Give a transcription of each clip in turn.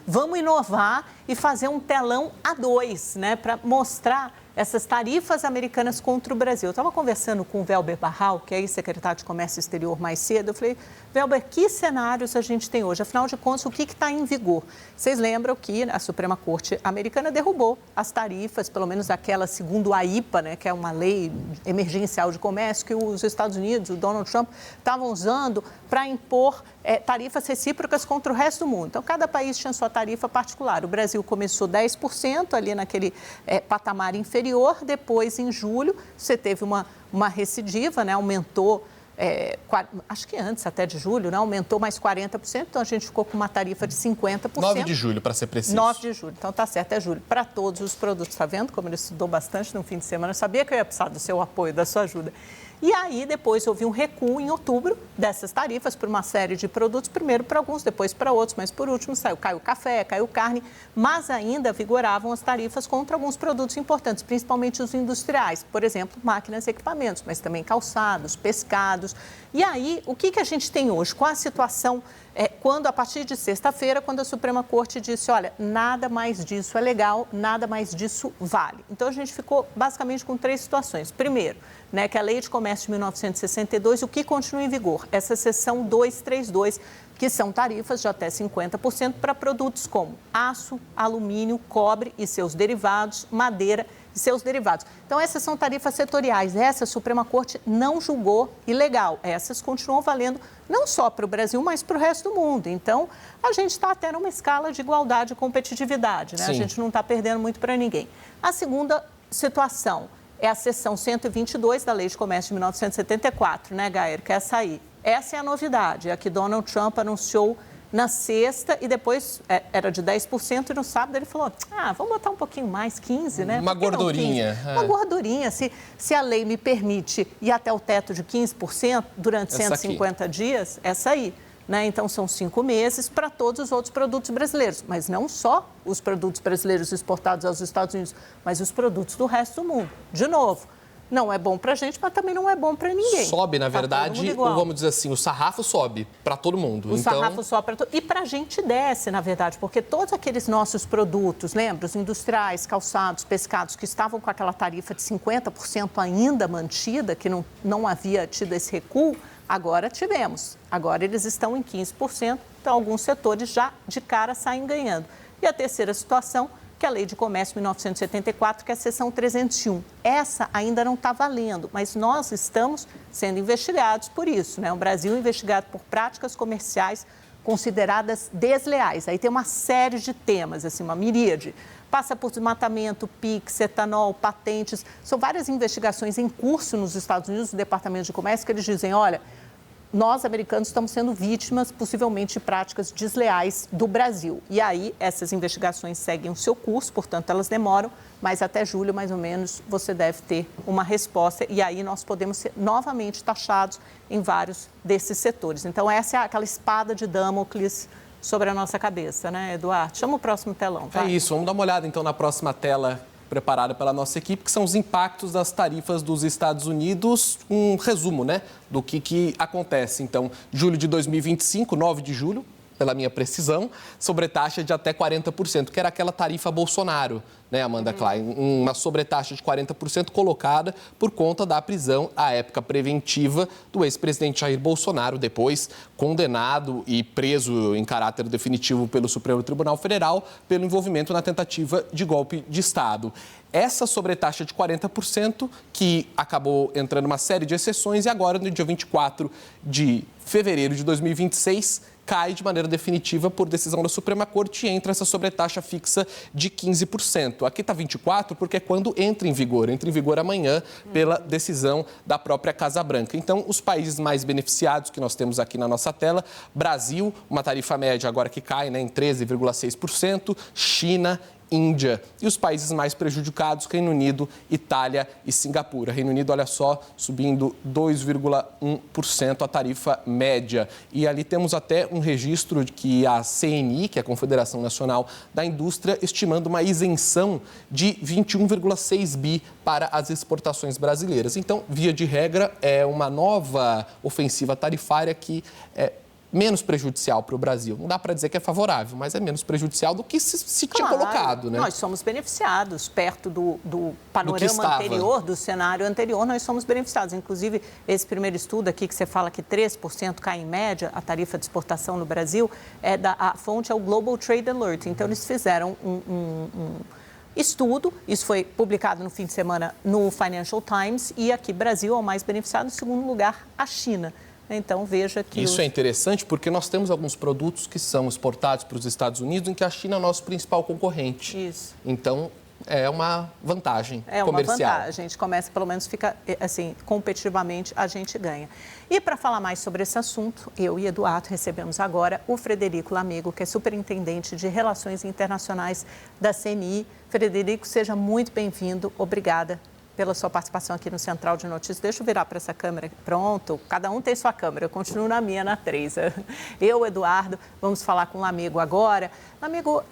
vamos inovar e fazer um telão A2, né, para mostrar essas tarifas americanas contra o Brasil. Eu estava conversando com o Welber Barral, que é ex-secretário de Comércio Exterior, mais cedo. Eu falei, Welber, que cenários a gente tem hoje? Afinal de contas, o que está em vigor? Vocês lembram que a Suprema Corte americana derrubou as tarifas, pelo menos aquela segundo a IPA, né, que é uma lei emergencial de comércio, que os Estados Unidos, o Donald Trump, estavam usando para impor tarifas recíprocas contra o resto do mundo. Então, cada país tinha sua tarifa particular. O Brasil começou 10% ali naquele patamar inferior. Depois, em julho, você teve uma recidiva, né? Aumentou, acho que antes até de julho, né? Aumentou mais 40%. Então, a gente ficou com uma tarifa de 50%. 9 de julho, para ser preciso. 9 de julho. Então, tá certo, é julho. Para todos os produtos. Está vendo como ele estudou bastante no fim de semana? Eu sabia que eu ia precisar do seu apoio, da sua ajuda. E aí, depois, houve um recuo em outubro dessas tarifas por uma série de produtos, primeiro para alguns, depois para outros, mas por último caiu café, caiu carne, mas ainda vigoravam as tarifas contra alguns produtos importantes, principalmente os industriais, por exemplo, máquinas e equipamentos, mas também calçados, pescados. E aí, o que a gente tem hoje? Qual a situação quando, a partir de sexta-feira, quando a Suprema Corte disse, olha, nada mais disso é legal, nada mais disso vale. Então, a gente ficou basicamente com 3 situações. Primeiro, né, que a Lei de Comércio de 1962, o que continua em vigor? Essa seção 232, que são tarifas de até 50% para produtos como aço, alumínio, cobre e seus derivados, madeira e seus derivados. Então, essas são tarifas setoriais. Essa a Suprema Corte não julgou ilegal. Essas continuam valendo não só para o Brasil, mas para o resto do mundo. Então, a gente está até numa escala de igualdade e competitividade, né? A gente não está perdendo muito para ninguém. A segunda situação é a seção 122 da Lei de Comércio de 1974, né, Gayer? Que é essa aí. Essa é a novidade, a que Donald Trump anunciou na sexta e depois era de 10% e no sábado ele falou, vamos botar um pouquinho mais, 15%, né? Uma gordurinha. Uma gordurinha. Se a lei me permite ir até o teto de 15% durante 150 dias, essa aí. Né? Então, são 5 meses para todos os outros produtos brasileiros, mas não só os produtos brasileiros exportados aos Estados Unidos, mas os produtos do resto do mundo. De novo, não é bom para a gente, mas também não é bom para ninguém. Sobe, na verdade, ou vamos dizer assim, o sarrafo sobe para todo mundo. O sarrafo sobe para todo mundo. E para a gente desce, na verdade, porque todos aqueles nossos produtos, lembra? Os industriais, calçados, pescados, que estavam com aquela tarifa de 50% ainda mantida, que não havia tido esse recuo, agora tivemos. Agora eles estão em 15%, então alguns setores já de cara saem ganhando. E a terceira situação, que é a Lei de Comércio de 1974, que é a seção 301. Essa ainda não está valendo, mas nós estamos sendo investigados por isso, né? O Brasil é investigado por práticas comerciais consideradas desleais. Aí tem uma série de temas, assim, uma miríade. Passa por desmatamento, PIX, etanol, patentes. São várias investigações em curso nos Estados Unidos, no Departamento de Comércio, que eles dizem, olha, nós, americanos, estamos sendo vítimas, possivelmente, de práticas desleais do Brasil. E aí, essas investigações seguem o seu curso, portanto, elas demoram, mas até julho, mais ou menos, você deve ter uma resposta. E aí, nós podemos ser novamente taxados em vários desses setores. Então, essa é aquela espada de Damocles sobre a nossa cabeça, né, Eduardo? Chama o próximo telão, vai. É isso, vamos dar uma olhada, então, na próxima tela preparada pela nossa equipe, que são os impactos das tarifas dos Estados Unidos, um resumo, né, do que acontece. Então, julho de 2025, 9 de julho, pela minha precisão, sobretaxa de até 40%, que era aquela tarifa Bolsonaro, né, Amanda Klein? Uma sobretaxa de 40% colocada por conta da prisão, à época preventiva, do ex-presidente Jair Bolsonaro, depois condenado e preso em caráter definitivo pelo Supremo Tribunal Federal pelo envolvimento na tentativa de golpe de Estado. Essa sobretaxa de 40%, que acabou entrando uma série de exceções, e agora, no dia 24 de fevereiro de 2026, cai de maneira definitiva por decisão da Suprema Corte e entra essa sobretaxa fixa de 15%. Aqui está 24% porque é quando entra em vigor amanhã pela decisão da própria Casa Branca. Então, os países mais beneficiados que nós temos aqui na nossa tela, Brasil, uma tarifa média agora que cai, né, em 13,6%, China, Índia. E os países mais prejudicados, Reino Unido, Itália e Singapura. Reino Unido, olha só, subindo 2,1% a tarifa média. E ali temos até um registro de que a CNI, que é a Confederação Nacional da Indústria, estimando uma isenção de 21,6 bi para as exportações brasileiras. Então, via de regra, é uma nova ofensiva tarifária que menos prejudicial para o Brasil. Não dá para dizer que é favorável, mas é menos prejudicial do que se tinha colocado, né? Nós somos beneficiados perto do panorama anterior, do cenário anterior, nós somos beneficiados. Inclusive, esse primeiro estudo aqui que você fala que 3% cai em média a tarifa de exportação no Brasil, a fonte é o Global Trade Alert. Então, eles fizeram um estudo, isso foi publicado no fim de semana no Financial Times, e aqui Brasil é o mais beneficiado, em segundo lugar, a China. Então, veja que... Isso é interessante porque nós temos alguns produtos que são exportados para os Estados Unidos em que a China é o nosso principal concorrente. Isso. Então, é uma vantagem comercial. É uma vantagem. A gente começa, pelo menos, fica assim, competitivamente, a gente ganha. E para falar mais sobre esse assunto, eu e Eduardo recebemos agora o Frederico Lamego, que é superintendente de Relações Internacionais da CNI. Frederico, seja muito bem-vindo. Obrigada pela sua participação aqui no Central de Notícias. Deixa eu virar para essa câmera. Pronto, cada um tem sua câmera. Eu continuo na minha, na 3. Eu, Eduardo, vamos falar com o Lamego agora. Lamego,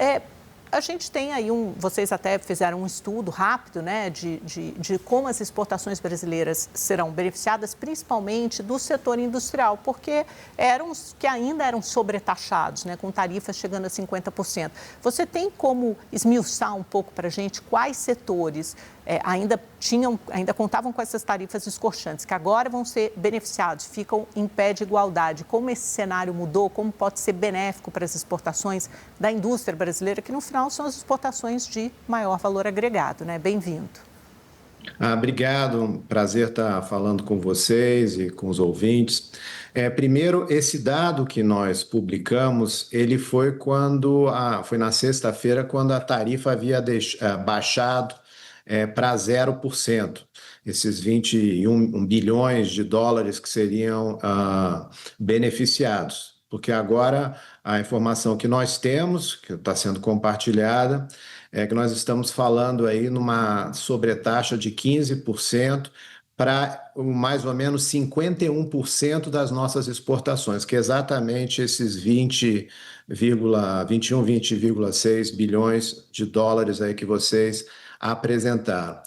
a gente tem aí vocês até fizeram um estudo rápido, né, de como as exportações brasileiras serão beneficiadas, principalmente do setor industrial, porque eram os que ainda eram sobretaxados, né, com tarifas chegando a 50%. Você tem como esmiuçar um pouco para a gente quais setores ainda contavam com essas tarifas escorchantes, que agora vão ser beneficiados, ficam em pé de igualdade? Como esse cenário mudou, como pode ser benéfico para as exportações da indústria brasileira, que no final são as exportações de maior valor agregado, né? Bem-vindo. Obrigado, prazer estar falando com vocês e com os ouvintes. Primeiro, esse dado que nós publicamos, ele foi foi na sexta-feira, quando a tarifa havia baixado para 0%. Esses 21 bilhões de dólares que seriam beneficiados. Porque agora a informação que nós temos, que está sendo compartilhada, é que nós estamos falando aí numa sobretaxa de 15% para mais ou menos 51% das nossas exportações, que é exatamente esses 20,6 bilhões de dólares aí que vocês apresentaram.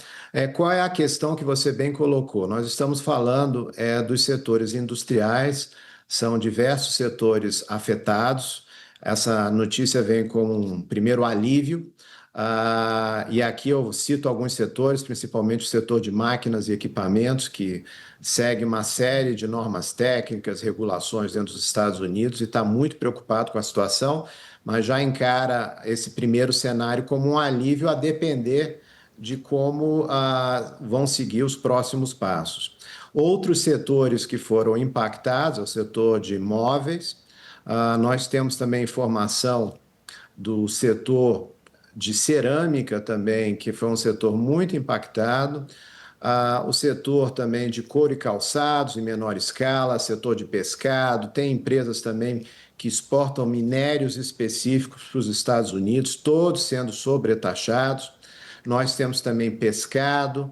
Qual é a questão que você bem colocou? Nós estamos falando dos setores industriais, são diversos setores afetados. Essa notícia vem com um primeiro alívio, e aqui eu cito alguns setores, principalmente o setor de máquinas e equipamentos, que segue uma série de normas técnicas, regulações dentro dos Estados Unidos e está muito preocupado com a situação, mas já encara esse primeiro cenário como um alívio, a depender de como vão seguir os próximos passos. Outros setores que foram impactados é o setor de imóveis. Nós temos também informação do setor de cerâmica também, que foi um setor muito impactado. O setor também de couro e calçados, em menor escala, setor de pescado, tem empresas também que exportam minérios específicos para os Estados Unidos, todos sendo sobretaxados. Nós temos também pescado,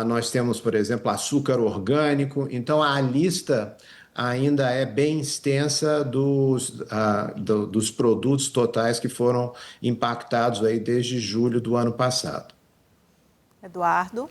nós temos, por exemplo, açúcar orgânico. Então, a lista ainda é bem extensa dos produtos totais que foram impactados aí desde julho do ano passado. Eduardo.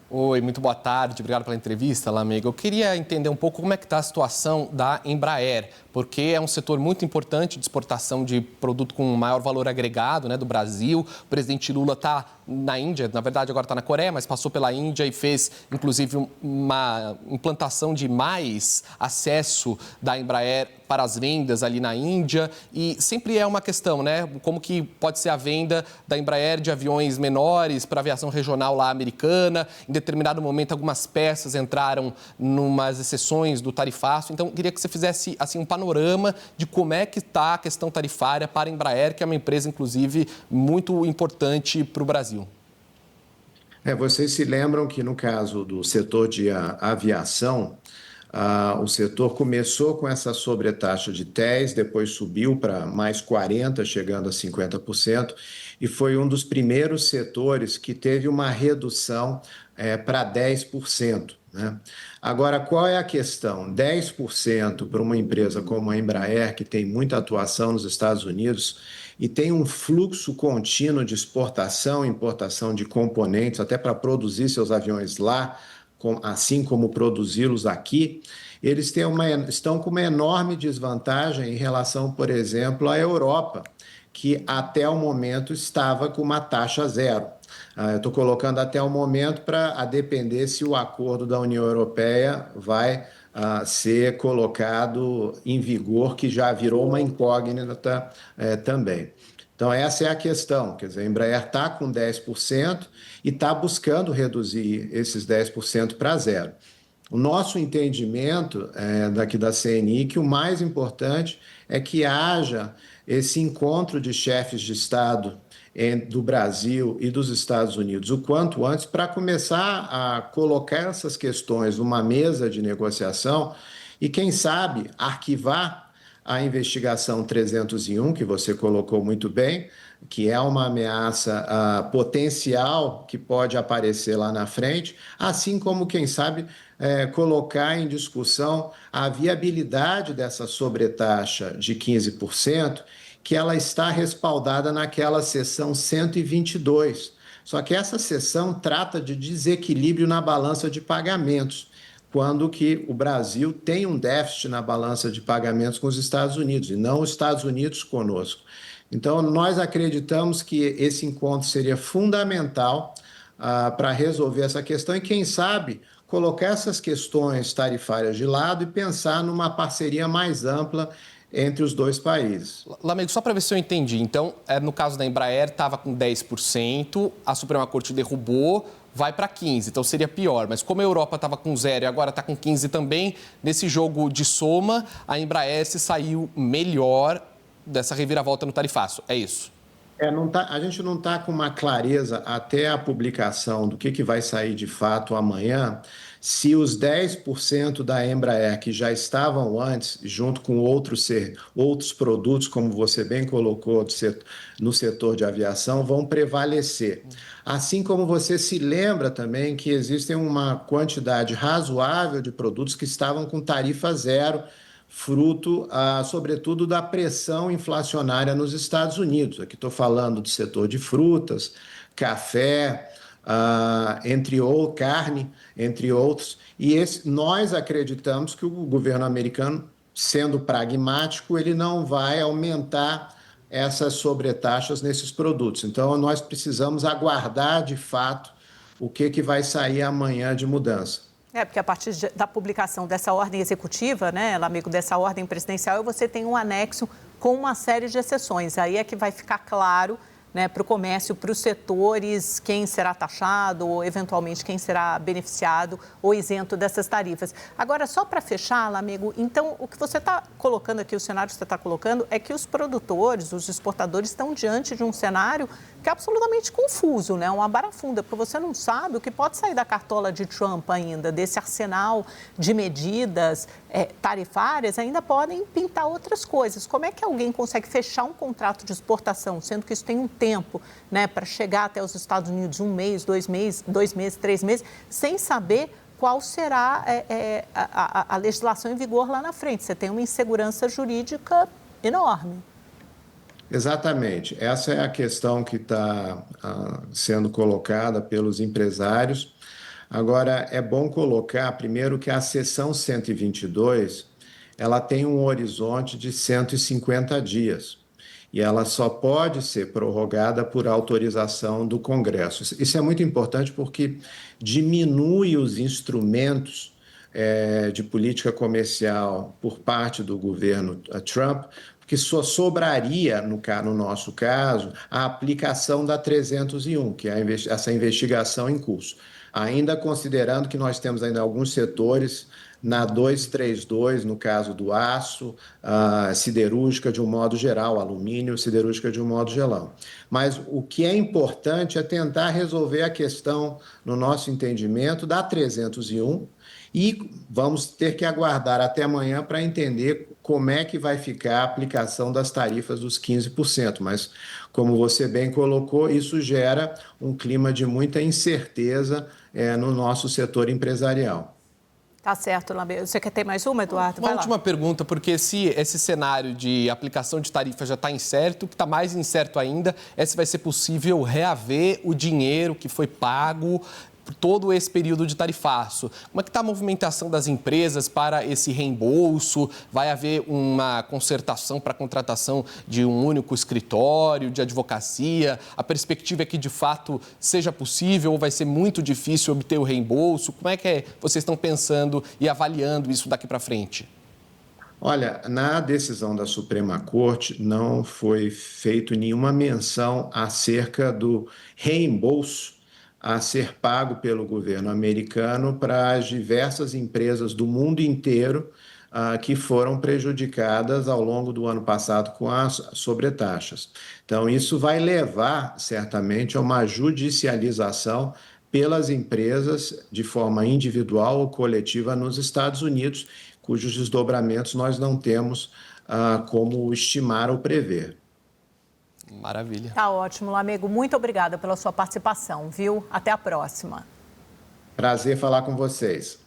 Oi, muito boa tarde. Obrigado pela entrevista, Lamego. Eu queria entender um pouco como é que está a situação da Embraer, porque é um setor muito importante de exportação de produto com maior valor agregado, né, do Brasil. O presidente Lula está na Índia, na verdade agora está na Coreia, mas passou pela Índia e fez, inclusive, uma implantação de mais acesso da Embraer para as vendas ali na Índia. E sempre é uma questão, né? Como que pode ser a venda da Embraer de aviões menores para a aviação regional lá americana. Em determinado momento, algumas peças entraram numas exceções do tarifaço. Então, queria que você fizesse assim um panorama de como é que está a questão tarifária para a Embraer, que é uma empresa, inclusive, muito importante para o Brasil. Vocês se lembram que, no caso do setor de aviação, o setor começou com essa sobretaxa de 10%, depois subiu para mais 40%, chegando a 50%, e foi um dos primeiros setores que teve uma redução para 10%. Né? Agora, qual é a questão? 10% para uma empresa como a Embraer, que tem muita atuação nos Estados Unidos e tem um fluxo contínuo de exportação e importação de componentes, até para produzir seus aviões lá, assim como produzi-los aqui. eles estão com uma enorme desvantagem em relação, por exemplo, à Europa, que até o momento estava com uma taxa zero. Eu estou colocando até o momento a depender se o acordo da União Europeia vai ser colocado em vigor, que já virou uma incógnita também. Então, essa é a questão, quer dizer, a Embraer está com 10% e está buscando reduzir esses 10% para zero. O nosso entendimento daqui da CNI que o mais importante é que haja esse encontro de chefes de Estado do Brasil e dos Estados Unidos o quanto antes para começar a colocar essas questões numa mesa de negociação e, quem sabe, arquivar a investigação 301, que você colocou muito bem, que é uma ameaça potencial que pode aparecer lá na frente, assim como, quem sabe, colocar em discussão a viabilidade dessa sobretaxa de 15%, que ela está respaldada naquela seção 122. Só que essa seção trata de desequilíbrio na balança de pagamentos, quando que o Brasil tem um déficit na balança de pagamentos com os Estados Unidos, e não os Estados Unidos conosco. Então, nós acreditamos que esse encontro seria fundamental para resolver essa questão e, quem sabe, colocar essas questões tarifárias de lado e pensar numa parceria mais ampla entre os dois países. Lamego, só para ver se eu entendi. Então, no caso da Embraer, estava com 10%, a Suprema Corte derrubou, vai para 15%, então seria pior. Mas como a Europa estava com 0% e agora está com 15% também, nesse jogo de soma, a Embraer se saiu melhor dessa reviravolta no tarifaço. É isso? A gente não está com uma clareza até a publicação do que vai sair de fato amanhã, se os 10% da Embraer que já estavam antes, junto com outros produtos, como você bem colocou no setor de aviação, vão prevalecer. Assim como você se lembra também que existem uma quantidade razoável de produtos que estavam com tarifa zero, fruto, sobretudo, da pressão inflacionária nos Estados Unidos. Aqui estou falando do setor de frutas, café, carne, entre outros. E nós acreditamos que o governo americano, sendo pragmático, ele não vai aumentar essas sobretaxas nesses produtos. Então, nós precisamos aguardar, de fato, o que vai sair amanhã de mudança. Porque a partir da publicação dessa ordem executiva, né, amigo, dessa ordem presidencial, você tem um anexo com uma série de exceções. Aí é que vai ficar claro, né, para o comércio, para os setores, quem será taxado ou, eventualmente, quem será beneficiado ou isento dessas tarifas. Agora, só para fechar, amigo, então, o que você está colocando aqui, o cenário que você está colocando, é que os produtores, os exportadores, estão diante de um cenário que é absolutamente confuso, né? Uma barafunda, porque você não sabe o que pode sair da cartola de Trump ainda, desse arsenal de medidas tarifárias, ainda podem pintar outras coisas. Como é que alguém consegue fechar um contrato de exportação, sendo que isso tem um tempo, né, para chegar até os Estados Unidos, 1 mês, 2 meses, 3 meses, sem saber qual será a legislação em vigor lá na frente? Você tem uma insegurança jurídica enorme. Exatamente. Essa é a questão que está sendo colocada pelos empresários. Agora, é bom colocar, primeiro, que a seção 122, ela tem um horizonte de 150 dias. E ela só pode ser prorrogada por autorização do Congresso. Isso é muito importante porque diminui os instrumentos de política comercial por parte do governo Trump, que só sobraria, no nosso caso, a aplicação da 301, que é essa investigação em curso. Ainda considerando que nós temos ainda alguns setores na 232, no caso do aço, siderúrgica de um modo geral, alumínio, siderúrgica de um modo geral. Mas o que é importante é tentar resolver a questão, no nosso entendimento, da 301, e vamos ter que aguardar até amanhã para entender como é que vai ficar a aplicação das tarifas dos 15%. Mas, como você bem colocou, isso gera um clima de muita incerteza no nosso setor empresarial. Tá certo, Lamego. Você quer ter mais uma, Eduardo? Uma última pergunta, porque se esse cenário de aplicação de tarifa já está incerto, o que está mais incerto ainda é se vai ser possível reaver o dinheiro que foi pago todo esse período de tarifaço. Como é que está a movimentação das empresas para esse reembolso? Vai haver uma concertação para a contratação de um único escritório de advocacia? A perspectiva é que, de fato, seja possível ou vai ser muito difícil obter o reembolso? Como é que vocês estão pensando e avaliando isso daqui para frente? Olha, na decisão da Suprema Corte não foi feito nenhuma menção acerca do reembolso a ser pago pelo governo americano para as diversas empresas do mundo inteiro que foram prejudicadas ao longo do ano passado com as sobretaxas. Então, isso vai levar, certamente, a uma judicialização pelas empresas de forma individual ou coletiva nos Estados Unidos, cujos desdobramentos nós não temos como estimar ou prever. Maravilha. Tá ótimo, Lamego. Muito obrigada pela sua participação, viu? Até a próxima. Prazer falar com vocês.